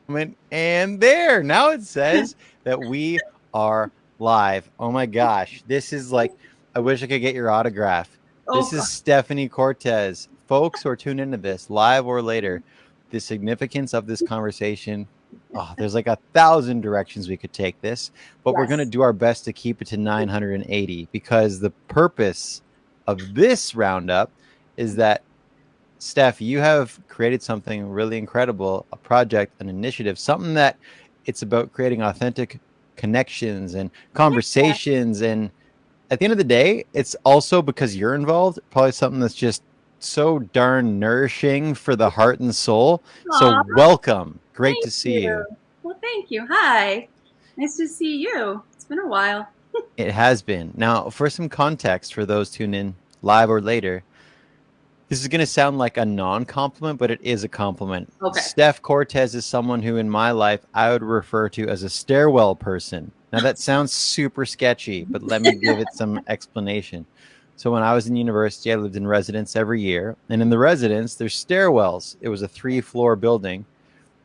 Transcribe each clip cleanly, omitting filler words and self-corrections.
And there, now it says that we are live. Oh my gosh. This is like, I wish I could get your autograph. Oh This is God. Stephanie Cortese. Folks who are tuned into this, live or later, the significance of this conversation. Oh, there's like 1,000 directions we could take this, but we're going to Yes. do our best to keep it to 980 because the purpose of this roundup is that Steph, you have created something really incredible, a project, an initiative, something that it's about creating authentic connections and Yeah. conversations. And at the end of the day, it's also because you're involved, probably something that's just so darn nourishing for the heart and soul. So, Aw, welcome. Great to thank see you. you. Well, thank you. Hi. Nice to see you. It's been a while. It has been. Now, for some context for those tuned in live or later, this is going to sound like a non-compliment, but it is a compliment. Okay. Steph Cortez is someone who in my life I would refer to as a stairwell person. Now that sounds super sketchy, but let me give it some explanation. So when I was in university, I lived in residence every year, and in the residence there's stairwells. It was a 3-floor building,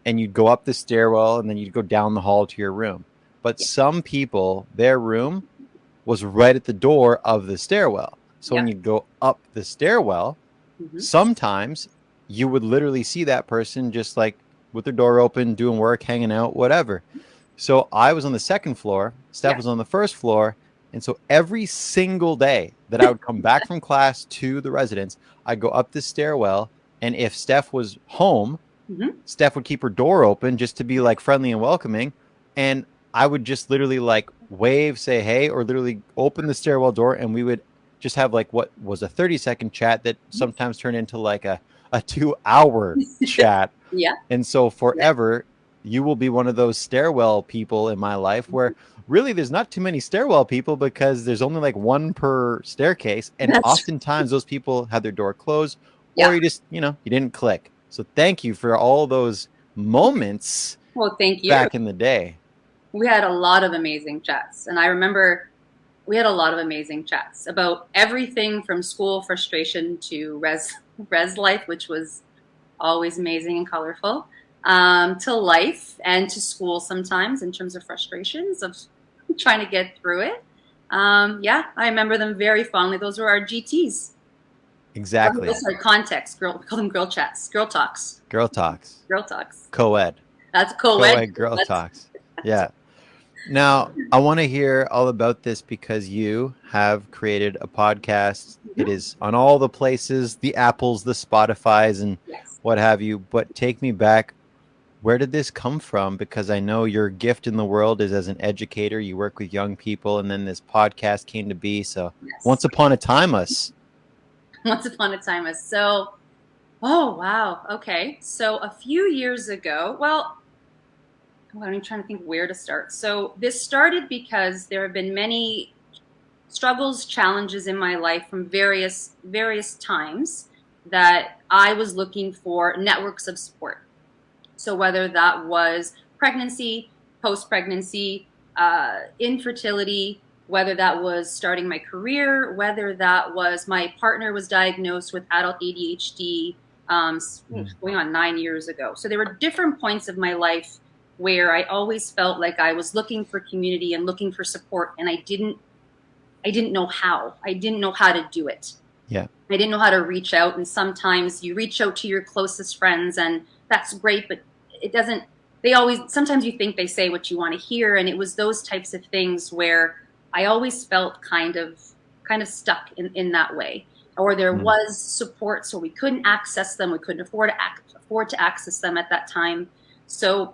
and you'd go up the stairwell and then you'd go down the hall to your room. But Yeah. some people, their room was right at the door of the stairwell. So when Yep. you go up the stairwell, Hmm. sometimes you would literally see that person just like with their door open, doing work, hanging out, whatever. So I was on the second floor, Steph Yeah. was on the first floor. And so every single day that I would come back from class to the residence, I'd go up the stairwell. And if Steph was home, Hmm. Steph would keep her door open just to be like friendly and welcoming. And I would just literally like wave, say hey, or literally open the stairwell door and we would just have like what was a 30-second chat that sometimes turned into like a 2-hour chat. Yeah. And so Yeah. forever, you will be one of those stairwell people in my life where really there's not too many stairwell people because there's only like one per staircase. And That's oftentimes those people have their door closed or yeah. you just, you didn't click. So thank you for all those moments Well, thank you. back in the day. We had a lot of amazing chats, and I remember we had a lot of amazing chats about everything from school frustration to res life, which was always amazing and colorful, to life and to school sometimes in terms of frustrations of trying to get through it. Yeah, I remember them very fondly. Those were our GTs. Exactly. Those are context. Girl, we call them girl chats, girl talks, Girl talks. girl talks. Co-ed. That's co-ed. Co-ed girl That's talks. Yeah. Now, I want to hear all about this because you have created a podcast. It is on all the places, the Apples, the Spotifys, and yes. what have you. But take me back. Where did this come from? Because I know your gift in the world is as an educator. You work with young people, and then this podcast came to be. So, Yes. once upon a time, us. Once upon a time. So, oh wow. Okay. So a few years ago, I'm trying to think where to start. So this started because there have been many struggles, challenges in my life from various times that I was looking for networks of support. So whether that was pregnancy, post-pregnancy, infertility, whether that was starting my career, whether that was my partner was diagnosed with adult ADHD, going on 9 years ago. So there were different points of my life where I always felt like I was looking for community and looking for support, and I didn't know how. I didn't know how to do it. Yeah. I didn't know how to reach out, and sometimes you reach out to your closest friends, and that's great, but it doesn't. Sometimes you think they say what you want to hear, and it was those types of things where I always felt kind of stuck in that way. Or there was support, so we couldn't access them. We couldn't afford to access them at that time. So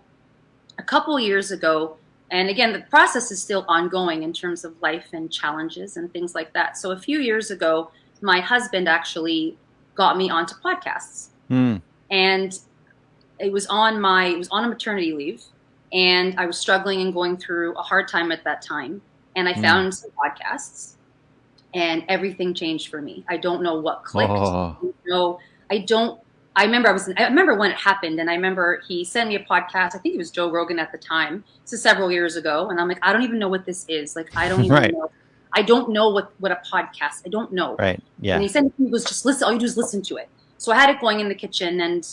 a couple years ago, and again, the process is still ongoing in terms of life and challenges and things like that. So a few years ago, my husband actually got me onto podcasts, and it was on a maternity leave, and I was struggling and going through a hard time at that time. And I found some podcasts, and everything changed for me. I don't know what clicked. I don't. I remember when it happened, and I remember he sent me a podcast. I think it was Joe Rogan at the time. This is several years ago, and I'm like, I don't even know what this is. Like, I don't even know. I don't know what a podcast. I don't know. Right. Yeah. And he said he was just listen. All you do is listen to it. So I had it going in the kitchen, and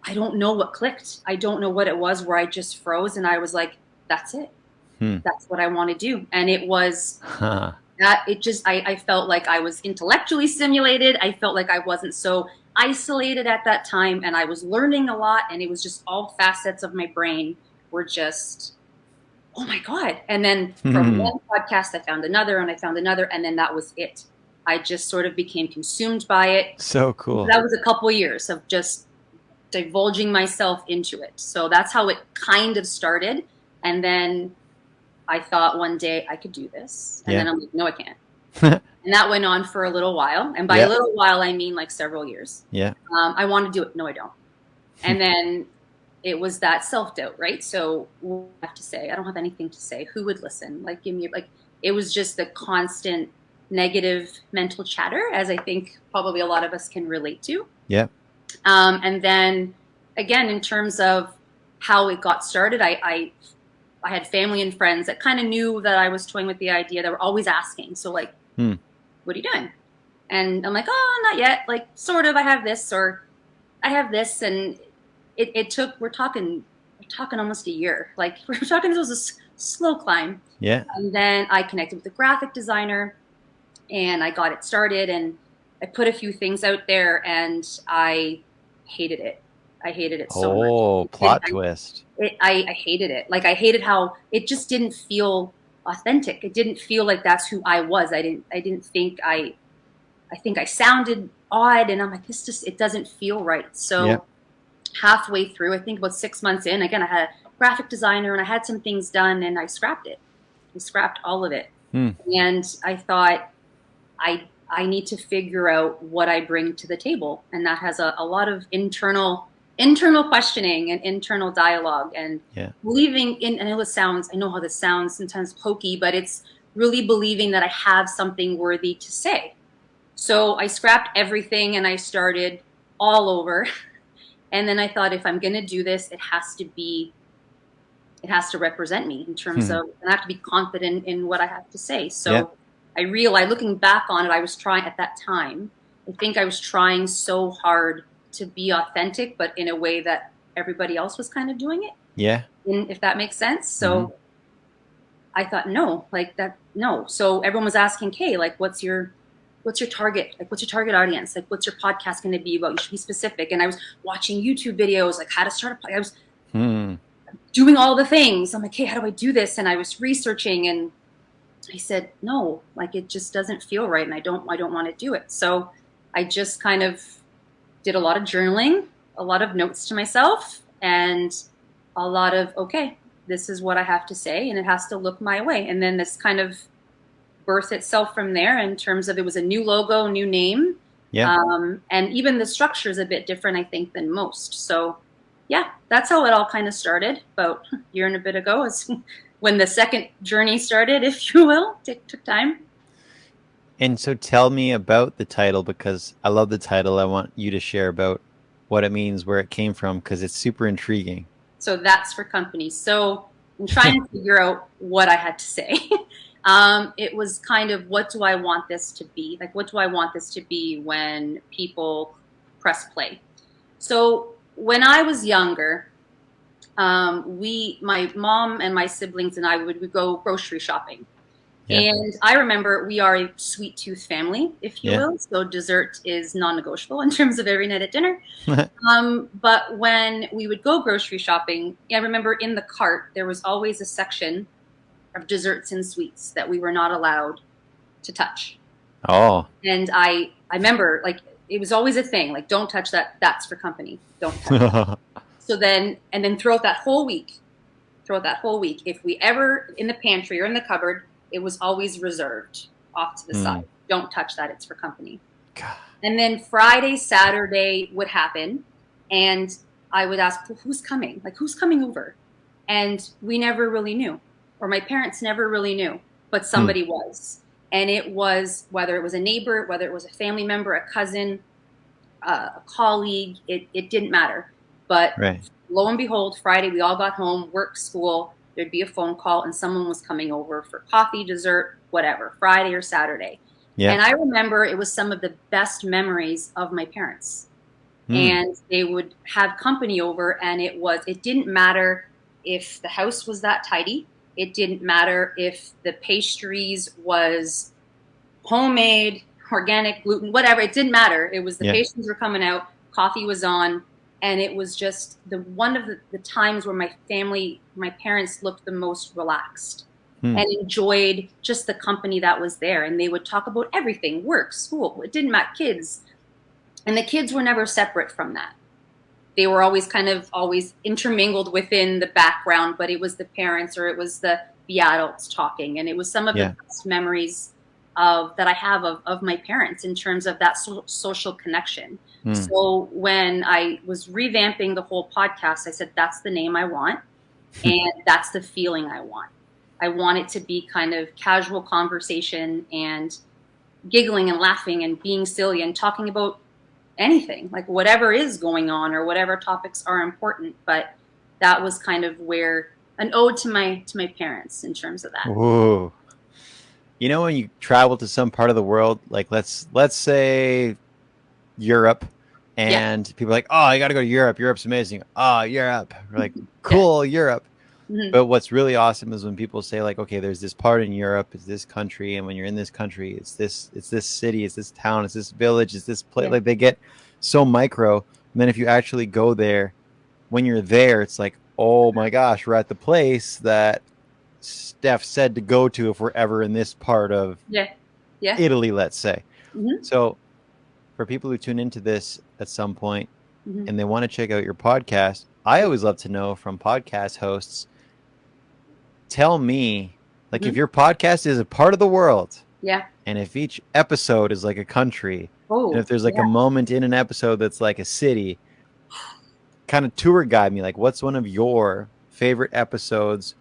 I don't know what clicked. I don't know what it was where I just froze and I was like, that's it. That's what I want to do. And it was that it just, I felt like I was intellectually stimulated. I felt like I wasn't so isolated at that time, and I was learning a lot, and it was just all facets of my brain were just, oh my God. And then from one podcast, I found another and I found another, and then that was it. I just sort of became consumed by it. So cool. That was a couple of years of just divulging myself into it. So that's how it kind of started. And then I thought one day I could do this. And then I'm like, no, I can't. And that went on for a little while. And by a little while, I mean like several years. Yeah. I want to do it. No, I don't. And then it was that self-doubt, right? So what do I have to say? I don't have anything to say. Who would listen? Like, give me, like, it was just the constant negative mental chatter, as I think probably a lot of us can relate to. Yeah. And then again, in terms of how it got started, I had family and friends that kind of knew that I was toying with the idea. They were always asking. So like, what are you doing? And I'm like, oh, not yet. Like, sort of, I have this, or I have this. And it took, we're talking almost a year. Like, we're talking, this was a slow climb. Yeah. And then I connected with a graphic designer and I got it started, and I put a few things out there, and I hated it. I hated it so much. Oh, plot twist. I hated it. Like, I hated how it just didn't feel authentic. It didn't feel like that's who I was. I didn't think I think I sounded odd, and I'm like, this just, it doesn't feel right. So halfway through, I think about 6 months in, again, I had a graphic designer and I had some things done, and I scrapped it. I scrapped all of it. And I thought, I need to figure out what I bring to the table. And that has a lot of internal questioning and internal dialogue, and believing in, and I know how this sounds sometimes hokey, but it's really believing that I have something worthy to say. So I scrapped everything and I started all over. And then I thought, if I'm going to do this, it has to represent me in terms of, and I have to be confident in what I have to say. So I realized, looking back on it, I was trying at that time, I think I was trying so hard to be authentic, but in a way that everybody else was kind of doing it. Yeah. If that makes sense. So I thought, no. So everyone was asking, Kay, like, what's your target? Like, what's your target audience? Like, what's your podcast going to be about? You should be specific. And I was watching YouTube videos, like how to start a podcast. I was doing all the things. I'm like, hey, how do I do this? And I was researching, and I said, no, like, it just doesn't feel right. And I don't want to do it. So I just kind of did a lot of journaling, a lot of notes to myself, and a lot of, okay, this is what I have to say, and it has to look my way. And then this kind of birthed itself from there, in terms of, it was a new logo, new name. Yeah. And even the structure is a bit different, I think, than most. So yeah, that's how it all kind of started about a year and a bit ago, is when the second journey started, if you will. It took time. And so tell me about the title, because I love the title. I want you to share about what it means, where it came from, because it's super intriguing. So that's for companies. So I'm trying to figure out what I had to say. It was kind of, what do I want this to be? Like, what do I want this to be when people press play? So when I was younger, my mom and my siblings and I would go grocery shopping. Yeah. And I remember, we are a sweet tooth family, if you will. So dessert is non-negotiable in terms of every night at dinner. But when we would go grocery shopping, I remember in the cart, there was always a section of desserts and sweets that we were not allowed to touch. Oh. And I remember, like, it was always a thing, like, don't touch that. That's for company. Don't touch it. So then, and then throughout that whole week, if we ever, in the pantry or in the cupboard, it was always reserved off to the side. Don't touch that. It's for company. God. And then Friday, Saturday would happen, and I would ask, well, who's coming? Like, who's coming over? And we never really knew, or my parents never really knew, but somebody was. And it was, whether it was a neighbor, whether it was a family member, a cousin, a colleague, it didn't matter. But lo and behold, Friday, we all got home, work, school, there'd be a phone call, and someone was coming over for coffee, dessert, whatever, Friday or Saturday. Yeah. And I remember it was some of the best memories of my parents. and they would have company over, and it didn't matter if the house was that tidy. It didn't matter if the pastries was homemade, organic, gluten, whatever. It didn't matter. It was the pastries were coming out, coffee was on, and it was just one of the times where my parents looked the most relaxed and enjoyed just the company that was there. And they would talk about everything, work, school, it didn't matter, kids. And the kids were never separate from that. They were always always intermingled within the background, but it was the parents or it was the adults talking. And it was some of the best memories that I have of my parents in terms of that social connection. So when I was revamping the whole podcast, I said, that's the name I want. And that's the feeling I want. I want it to be kind of casual conversation and giggling and laughing and being silly and talking about anything, like whatever is going on or whatever topics are important. But that was kind of where an ode to my parents in terms of that. Whoa. You know, when you travel to some part of the world, like let's say Europe, and people are like, oh, I got to go to Europe. Europe's amazing. Oh, Europe. We're like, cool, Europe. But what's really awesome is when people say like, okay, there's this part in Europe, it's this country, and when you're in this country, it's this city, it's this town, it's this village, it's this place. Like they get so micro. And then if you actually go there, when you're there, it's like, oh my gosh, we're at the place that Steph said to go to if we're ever in this part of Italy, let's say. So for people who tune into this at some point and they want to check out your podcast, I always love to know from podcast hosts, tell me, like if your podcast is a part of the world, and if each episode is like a country, and if there's like a moment in an episode that's like a city, kind of tour guide me, like what's one of your favorite episodes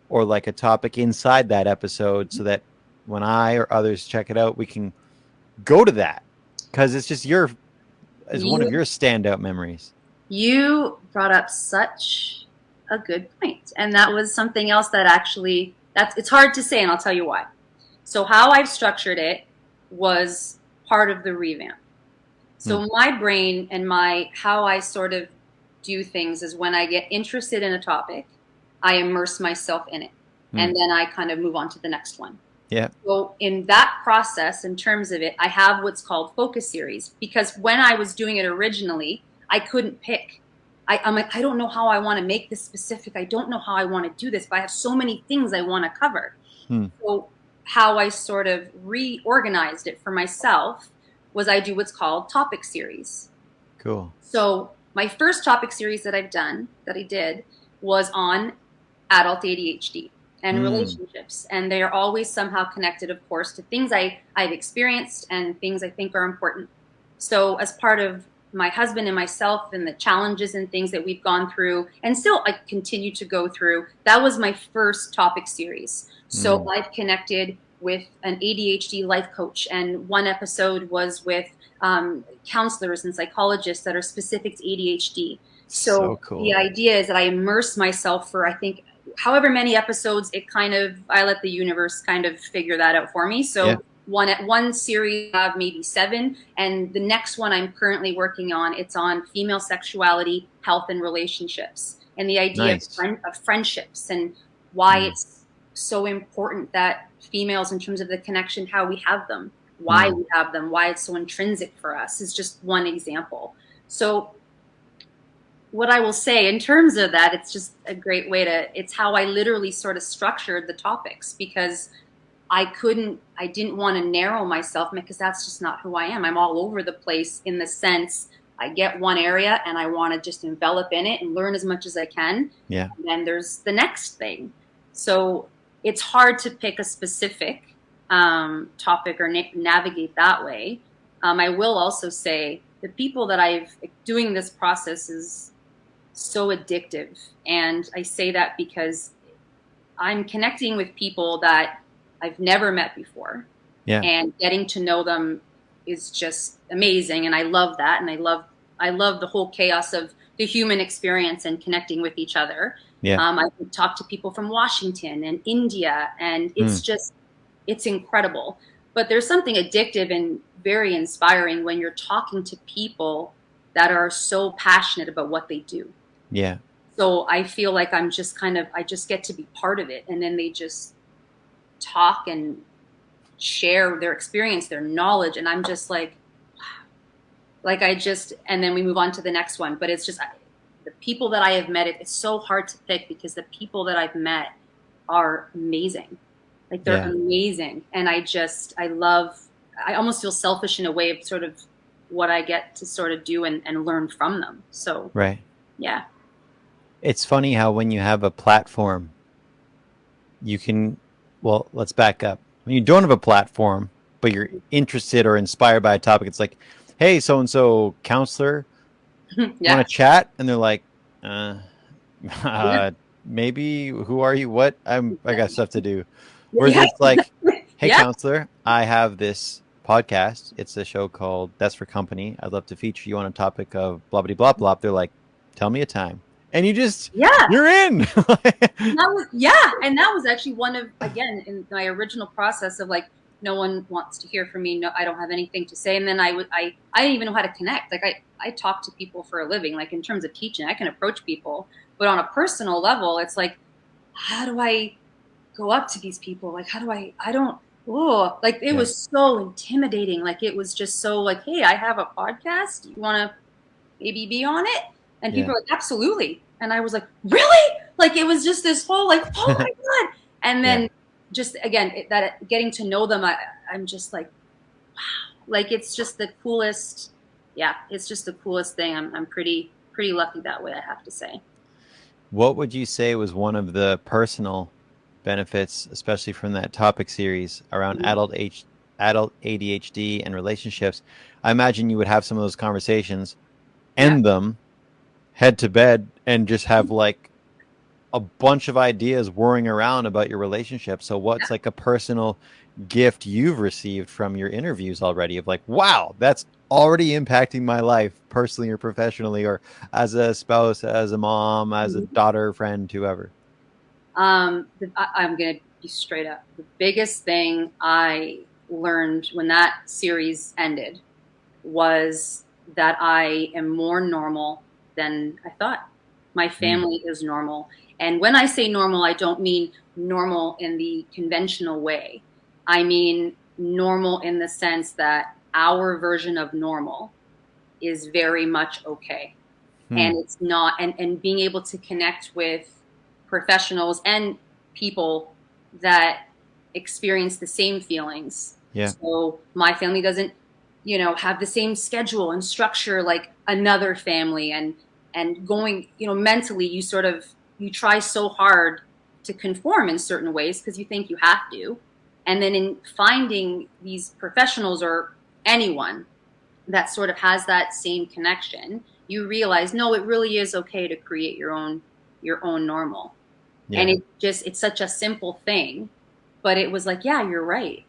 or like a topic inside that episode so that when I or others check it out, we can go to that because it's just one of your standout memories. You brought up such a good point. And that was something else that it's hard to say, and I'll tell you why. So how I've structured it was part of the revamp. So my brain and how I sort of do things is when I get interested in a topic, I immerse myself in it. And then I kind of move on to the next one. Yeah. So in that process, in terms of it, I have what's called focus series, because when I was doing it originally, I couldn't pick. I'm like, I don't know how I want to make this specific. I don't know how I want to do this, but I have so many things I want to cover. So how I sort of reorganized it for myself was I do what's called topic series. Cool. So my first topic series that I did was on adult ADHD and relationships. And they are always somehow connected, of course, to things I've experienced and things I think are important. So as part of my husband and myself and the challenges and things that we've gone through and still I continue to go through, that was my first topic series. So I've connected with an ADHD life coach, and one episode was with counselors and psychologists that are specific to ADHD. So cool. The idea is that I immerse myself for, I think, however many episodes, I let the universe kind of figure that out for me. So one series of maybe 7, and the next one I'm currently working on, it's on female sexuality, health, and relationships, and the idea of friendships and why it's so important that females, in terms of the connection, how we have them, why we have them, why it's so intrinsic for us, is just one example. So what I will say in terms of that, it's just a great way it's how I literally sort of structured the topics, because I didn't want to narrow myself because that's just not who I am. I'm all over the place in the sense I get one area and I want to just envelop in it and learn as much as I can. Yeah. And then there's the next thing. So it's hard to pick a specific topic or navigate that way. I will also say the people that doing this process is so addictive. And I say that because I'm connecting with people that I've never met before. Yeah. And getting to know them is just amazing. And I love that. And I love the whole chaos of the human experience and connecting with each other. Yeah. I could talk to people from Washington and India, and it's incredible. But there's something addictive and very inspiring when you're talking to people that are so passionate about what they do. Yeah. So I feel like I'm just I just get to be part of it. And then they just talk and share their experience, their knowledge. And I'm just like, and then we move on to the next one. But it's just the people that I have met, it's so hard to pick because the people that I've met are amazing. Like they're amazing. And I almost feel selfish in a way of sort of what I get to sort of do and learn from them. So, Right. yeah. It's funny how when you have a platform, you can, well, let's back up. When you don't have a platform, but you're interested or inspired by a topic, it's like, hey, so-and-so counselor, want to chat? And they're like, maybe, who are you? What? I got stuff to do. Whereas it's like, hey, counselor, I have this podcast. It's a show called That's for Company. I'd love to feature you on a topic of blah, blah, blah, blah. They're like, tell me a time. And you just, you're in. And that was actually one of, again, in my original process of like, no one wants to hear from me. No, I don't have anything to say. And then I didn't even know how to connect. Like I talk to people for a living, like in terms of teaching, I can approach people, but on a personal level, it's like, how do I go up to these people? Like, it was so intimidating. Like, it was just so like, hey, I have a podcast. You want to maybe be on it? And people were like, absolutely. And I was like, really? Like, it was just this whole like, oh my God. And then just, again, getting to know them, I'm just like, wow. Like, it's just the coolest. Yeah, it's just the coolest thing. I'm pretty lucky that way, I have to say. What would you say was one of the personal benefits, especially from that topic series around adult ADHD and relationships? I imagine you would have some of those conversations, end them, head to bed, and just have like a bunch of ideas whirring around about your relationship. So what's like a personal gift you've received from your interviews already of like, wow, that's already impacting my life personally or professionally, or as a spouse, as a mom, as a daughter, friend, whoever? I'm going to be straight up. The biggest thing I learned when that series ended was that I am more normal than I thought. My family is normal. And when I say normal, I don't mean normal in the conventional way. I mean normal in the sense that our version of normal is very much okay. And it's not, and being able to connect with professionals and people that experience the same feelings. Yeah. So my family doesn't, have the same schedule and structure like another family, and going, mentally, you try so hard to conform in certain ways because you think you have to. And then in finding these professionals or anyone that sort of has that same connection, you realize, no, it really is okay to create your own normal. And it's such a simple thing, but it was like, yeah, you're right.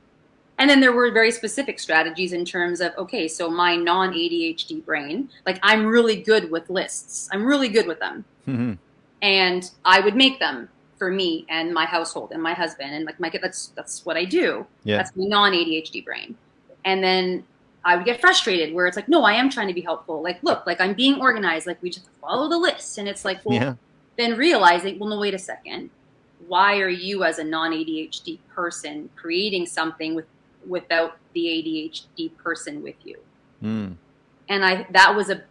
And then there were very specific strategies in terms of, okay, so my non-ADHD brain, like I'm really good with lists. I'm really good with them. And I would make them for me and my household and my husband and like my kid. That's what I do. That's my non-ADHD brain. And then I would get frustrated where it's like, no, I am trying to be helpful. Like, look, like I'm being organized. Like we just follow the list. And it's like, well, then realizing, well, no, wait a second. Why are you as a non-ADHD person creating something without the ADHD person with you? And that was a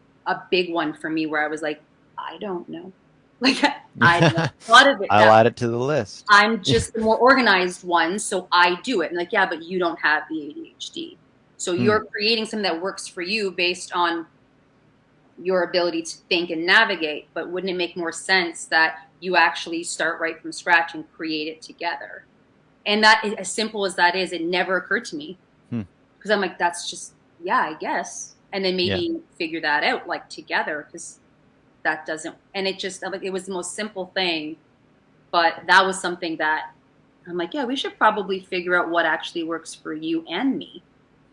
big one for me where I was like, I don't know. Like I never thought of it. I'll add it to the list. I'm just the more organized one, so I do it. And like, yeah, but you don't have the ADHD. So you're creating something that works for you based on your ability to think and navigate. But wouldn't it make more sense that you actually start right from scratch and create it together? And that, as simple as that is, it never occurred to me. Because I'm like, that's just, I guess. And then maybe figure that out like together, because that doesn't, and it just, like, it was the most simple thing, but that was something that I'm like, we should probably figure out what actually works for you and me.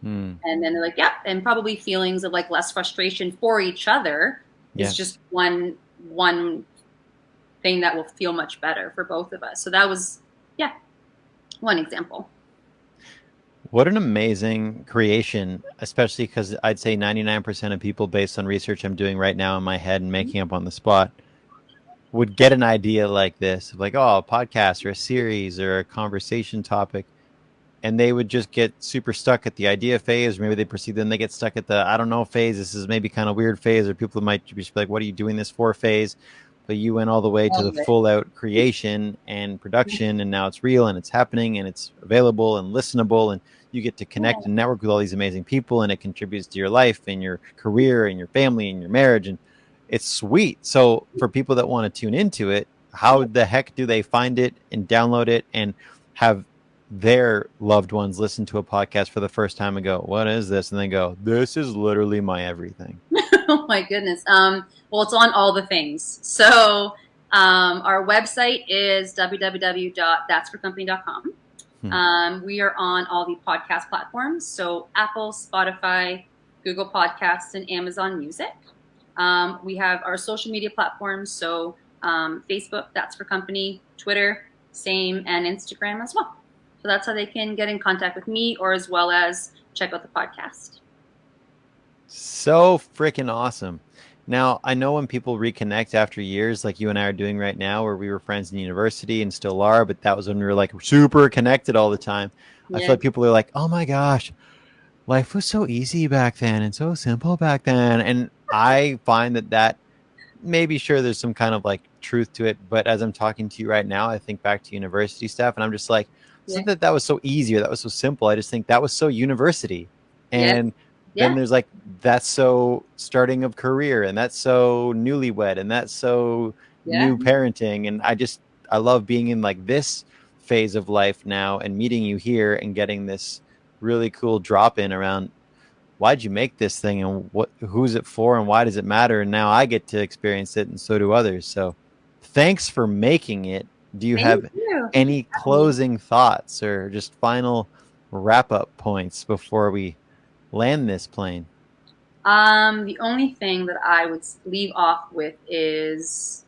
And then they're like, and probably feelings of like less frustration for each other is just one thing that will feel much better for both of us. So that was, one example. What an amazing creation, especially because I'd say 99% of people, based on research I'm doing right now in my head and making up on the spot, would get an idea like this, like, oh, a podcast or a series or a conversation topic, and they would just get super stuck at the idea phase, or maybe they proceed, then they get stuck at the I don't know phase. This is maybe kind of weird phase, or people might just be like, what are you doing this for phase? But you went all the way to the full out creation and production, and now it's real and it's happening and it's available and listenable, and you get to connect and network with all these amazing people, and it contributes to your life and your career and your family and your marriage, and it's sweet. So for people that want to tune into it, how the heck do they find it and download it and have their loved ones listen to a podcast for the first time and go, what is this? And then go, this is literally my everything. Oh my goodness. Well, it's on all the things. So our website is www.thatsforcompany.com. We are on all the podcast platforms. So Apple, Spotify, Google Podcasts, and Amazon Music. We have our social media platforms. So Facebook, That's For Company, Twitter, same, and Instagram as well. So that's how they can get in contact with me, or as well as check out the podcast. So freaking awesome. Now, I know when people reconnect after years, like you and I are doing right now, where we were friends in university and still are, but that was when we were like super connected all the time. Yeah. I feel like people are like, oh my gosh, life was so easy back then and so simple back then. And I find that maybe sure there's some kind of like truth to it. But as I'm talking to you right now, I think back to university stuff, and I'm just like, it's not that was so easy or that was so simple. I just think that was so university. And then there's like, that's so starting of career, and that's so newlywed, and that's so new parenting. And I love being in like this phase of life now and meeting you here and getting this really cool drop in around why'd you make this thing and who's it for and why does it matter? And now I get to experience it, and so do others. So thanks for making it. Do you have any closing thoughts or just final wrap-up points before we land this plane? The only thing that I would leave off with is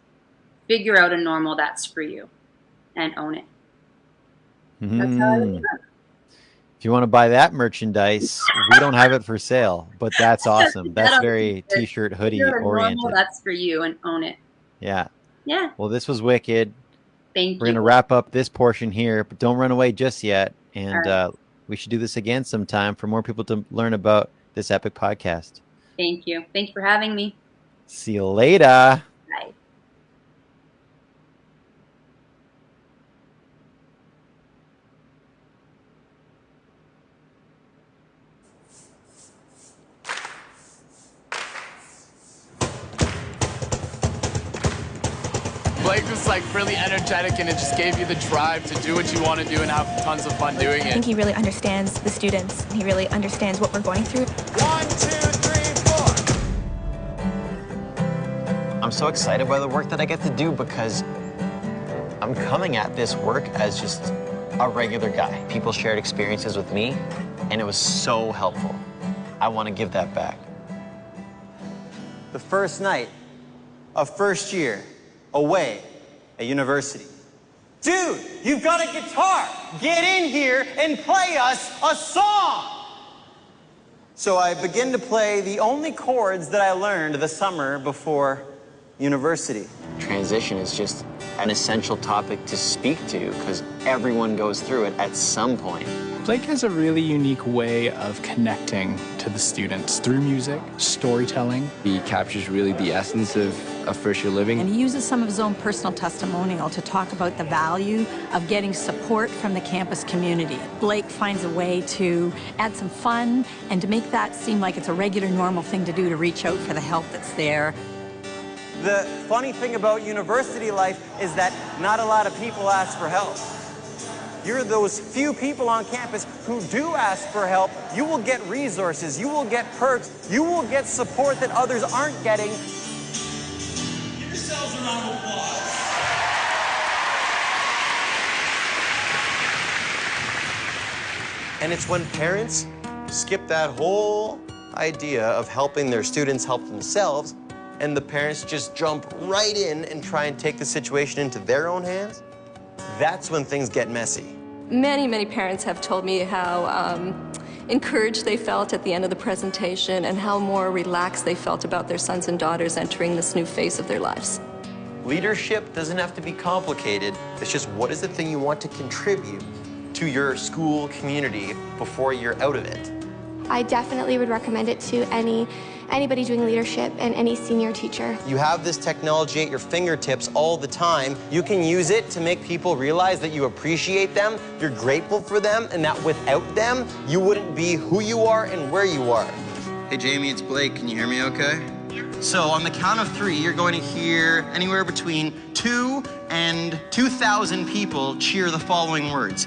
figure out a normal that's for you and own it. That's how I would do it. If you want to buy that merchandise, we don't have it for sale, but that's awesome. That's very t-shirt, hoodie oriented. Normal that's for you and own it. Yeah. Yeah. Well, this was wicked. Thank you. We're going to wrap up this portion here, but don't run away just yet. And we should do this again sometime for more people to learn about this epic podcast. Thank you. Thank you for having me. See you later. Bye. Blake was like really energetic, and it just gave you the drive to do what you want to do and have tons of fun doing it. I think he really understands the students. He really understands what we're going through. 1, 2, 3, 4. I'm so excited by the work that I get to do because I'm coming at this work as just a regular guy. People shared experiences with me, and it was so helpful. I want to give that back. The first night of first year away at university. Dude, you've got a guitar. Get in here and play us a song. So I begin to play the only chords that I learned the summer before university. Transition is just an essential topic to speak to because everyone goes through it at some point. Blake has a really unique way of connecting to the students through music, storytelling. He captures really the essence of first year living. And he uses some of his own personal testimonial to talk about the value of getting support from the campus community. Blake finds a way to add some fun and to make that seem like it's a regular, normal thing to do, to reach out for the help that's there. The funny thing about university life is that not a lot of people ask for help. You're those few people on campus who do ask for help. You will get resources, you will get perks, you will get support that others aren't getting. Give yourselves a round of applause. And it's when parents skip that whole idea of helping their students help themselves, and the parents just jump right in and try and take the situation into their own hands. That's when things get messy. Many parents have told me how encouraged they felt at the end of the presentation and how more relaxed they felt about their sons and daughters entering this new phase of their lives. Leadership doesn't have to be complicated. It's just what is the thing you want to contribute to your school community before you're out of it. I definitely would recommend it to anybody doing leadership and any senior teacher. You have this technology at your fingertips all the time. You can use it to make people realize that you appreciate them, you're grateful for them, and that without them, you wouldn't be who you are and where you are. Hey, Jamie, it's Blake. Can you hear me okay? So on the count of 3, you're going to hear anywhere between 2 and 2,000 people cheer the following words.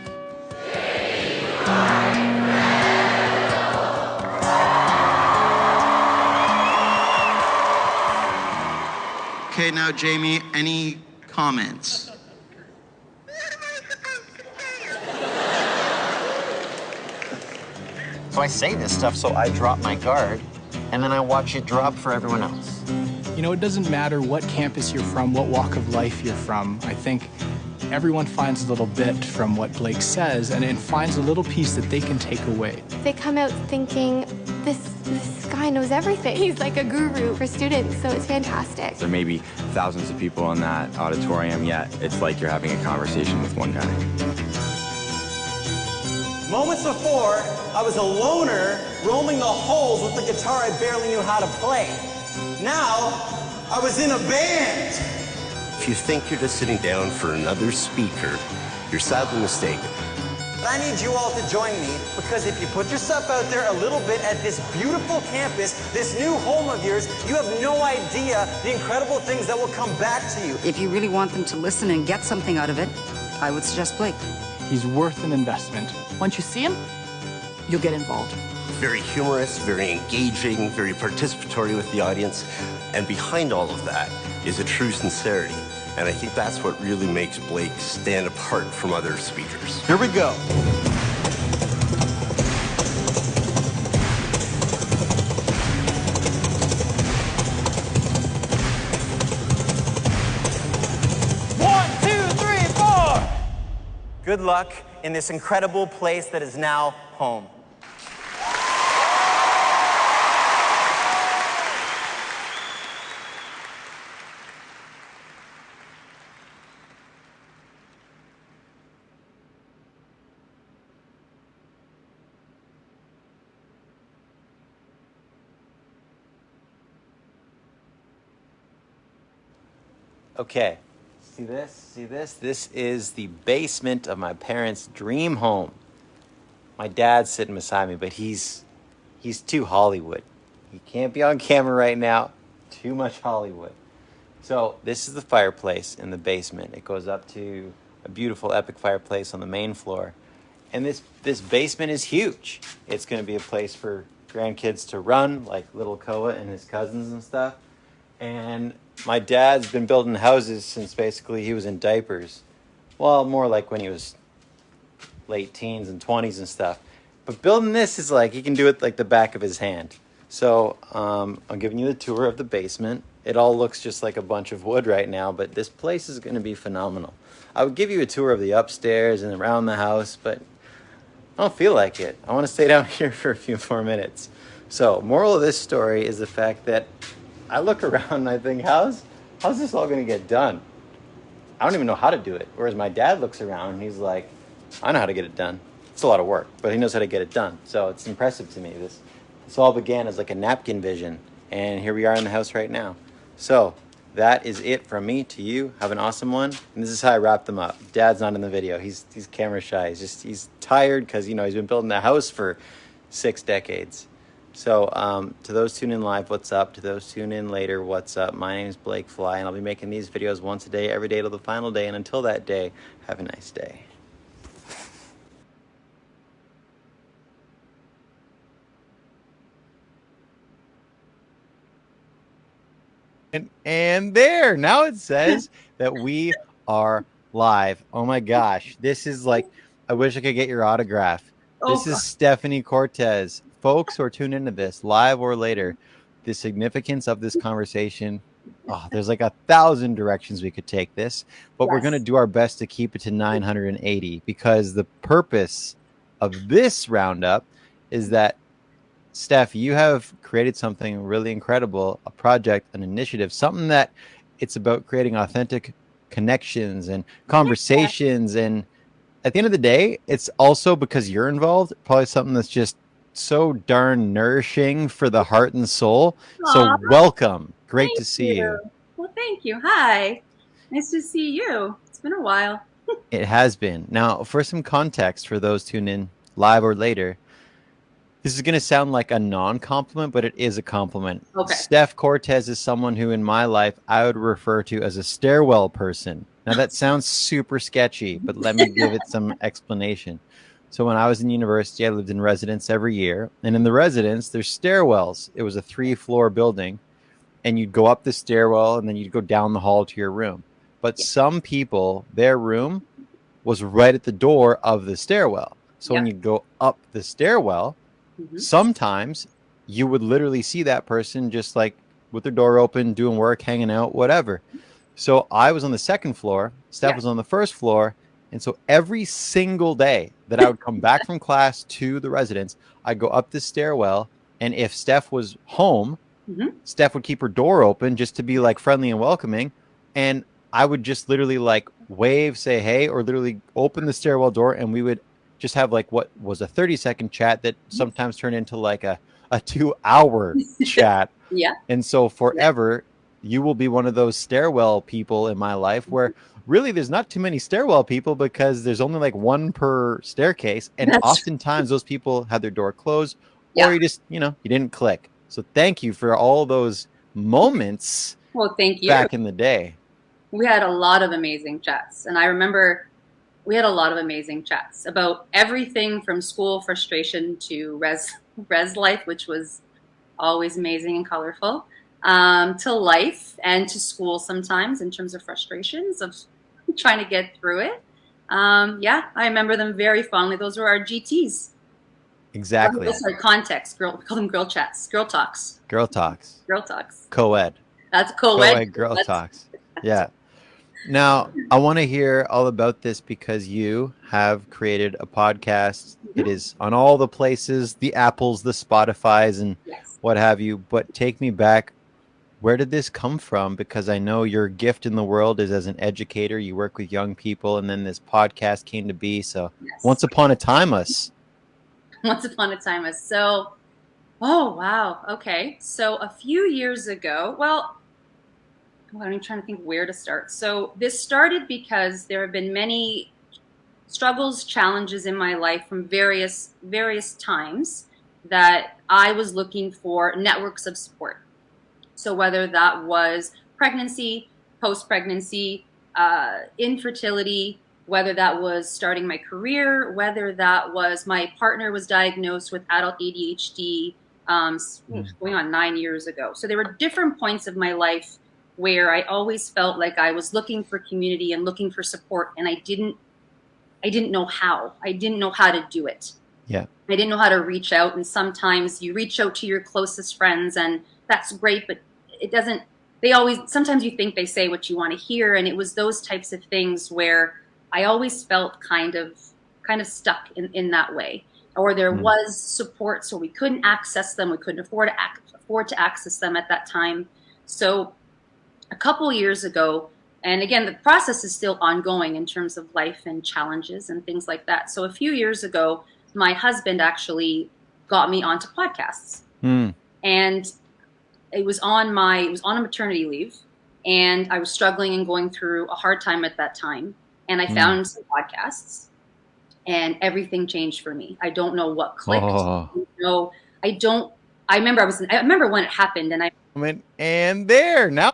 Okay, now, Jamie, any comments? So I say this stuff so I drop my guard, and then I watch it drop for everyone else. You know, it doesn't matter what campus you're from, what walk of life you're from. I think everyone finds a little bit from what Blake says, and it finds a little piece that they can take away. They come out thinking, this guy knows everything. He's like a guru for students, so it's fantastic. There may be thousands of people in that auditorium, yet it's like you're having a conversation with one guy. Moments before, I was a loner roaming the halls with the guitar I barely knew how to play. Now, I was in a band. If you think you're just sitting down for another speaker, you're sadly mistaken. But I need you all to join me, because if you put yourself out there a little bit at this beautiful campus, this new home of yours, you have no idea the incredible things that will come back to you. If you really want them to listen and get something out of it, I would suggest Blake. He's worth an investment. Once you see him, you'll get involved. Very humorous, very engaging, very participatory with the audience. And behind all of that is a true sincerity. And I think that's what really makes Blake stand apart from other speakers. Here we go. One, two, three, four. Good luck in this incredible place that is now home. Okay, see this? See this? This is the basement of my parents' dream home. My dad's sitting beside me, but he's too Hollywood. He can't be on camera right now. Too much Hollywood. So this is the fireplace in the basement. It goes up to a beautiful epic fireplace on the main floor. And this basement is huge. It's going to be a place for grandkids to run, like little Koa and his cousins and stuff. And my dad's been building houses since basically he was in diapers. Well, more like when he was late teens and 20s and stuff. But building this is like, he can do it like the back of his hand. So I'm giving you the tour of the basement. It all looks just like a bunch of wood right now, but this place is going to be phenomenal. I would give you a tour of the upstairs and around the house, but I don't feel like it. I want to stay down here for a few more minutes. So moral of this story is the fact that I look around and I think, how's this all going to get done? I don't even know how to do it. Whereas my dad looks around and he's like, I know how to get it done. It's a lot of work, but he knows how to get it done. So it's impressive to me. This all began as like a napkin vision, and here we are in the house right now. So that is it from me to you. Have an awesome one. And this is how I wrap them up. Dad's not in the video. He's camera shy. He's tired because, you know, he's been building a house for 6 decades. So to those tuning in live, what's up? To those tuning in later, what's up? My name is Blake Fly, and I'll be making these videos once a day, every day till the final day. And until that day, have a nice day. And there, now it says that we are live. Oh my gosh, this is like, I wish I could get your autograph. This is Stephanie Cortese. Folks who are tuned into this, live or later, the significance of this conversation there's like 1,000 directions we could take this, but we're Yes. going to do our best to keep it to 980 because the purpose of this roundup is that, Steph, you have created something really incredible, a project, an initiative, something that it's about creating authentic connections and conversations. And at the end of the day, it's also because you're involved, probably something that's just so darn nourishing for the heart and soul. So Aw. welcome. Great Thank to see you. Well, thank you. Hi. Nice to see you. It's been a while. It has been. Now, for some context for those tuned in live or later, this is going to sound like a non-compliment, but it is a compliment. Okay. Steph Cortese is someone who in my life I would refer to as a stairwell person. Now that sounds super sketchy, but let me give it some explanation. So when I was in university, I lived in residence every year. And in the residence, there's stairwells. It was a 3-floor building. And you'd go up the stairwell and then you'd go down the hall to your room. But some people, their room was right at the door of the stairwell. So when you go up the stairwell, sometimes you would literally see that person just like with their door open, doing work, hanging out, whatever. So I was on the 2nd floor, Steph was on the 1st floor. And so every single day that I would come back from class to the residence, I'd go up the stairwell. And if Steph was home, Steph would keep her door open just to be like friendly and welcoming. And I would just literally like wave, say hey, or literally open the stairwell door. And we would just have like what was a 30-second chat that sometimes turned into like a 2-hour chat. Yeah. And so forever, you will be one of those stairwell people in my life where really there's not too many stairwell people because there's only like one per staircase. And oftentimes those people had their door closed or you just, you didn't click. So thank you for all those moments. Well, thank you. Back in the day. We had a lot of amazing chats. And I remember we had a lot of amazing chats about everything from school frustration to res life, which was always amazing and colorful, to life and to school sometimes in terms of frustrations of trying to get through it. I remember them very fondly. Those were our GTs. Exactly. Sorry, context. We call them girl chats. Girl talks. Girl talks. Girl talks. Co-ed. That's co-ed. Co-ed girl talks. Yeah. Now, I want to hear all about this because you have created a podcast. It is on all the places, the Apples, the Spotifys, and what have you. But take me back. Where did this come from? Because I know your gift in the world is as an educator. You work with young people, and then this podcast came to be. So once upon a time, Once upon a time. So, oh, wow. Okay. So a few years ago, I'm trying to think where to start. So this started because there have been many struggles, challenges in my life from various times that I was looking for networks of support. So whether that was pregnancy, post-pregnancy, infertility, whether that was starting my career, whether that was my partner was diagnosed with adult ADHD going on 9 years ago. So there were different points of my life where I always felt like I was looking for community and looking for support, and I didn't know how. I didn't know how to do it. Yeah. I didn't know how to reach out, and sometimes you reach out to your closest friends, and that's great, but it doesn't. Sometimes you think they say what you want to hear, and it was those types of things where I always felt kind of stuck in that way. Or there was support, so we couldn't access them. We couldn't afford to access them at that time. So a couple years ago, and again, the process is still ongoing in terms of life and challenges and things like that. So a few years ago, my husband actually got me onto podcasts. And it was on a maternity leave, and I was struggling and going through a hard time at that time. And I found some podcasts, and everything changed for me. I don't know what clicked. I remember when it happened, and and there now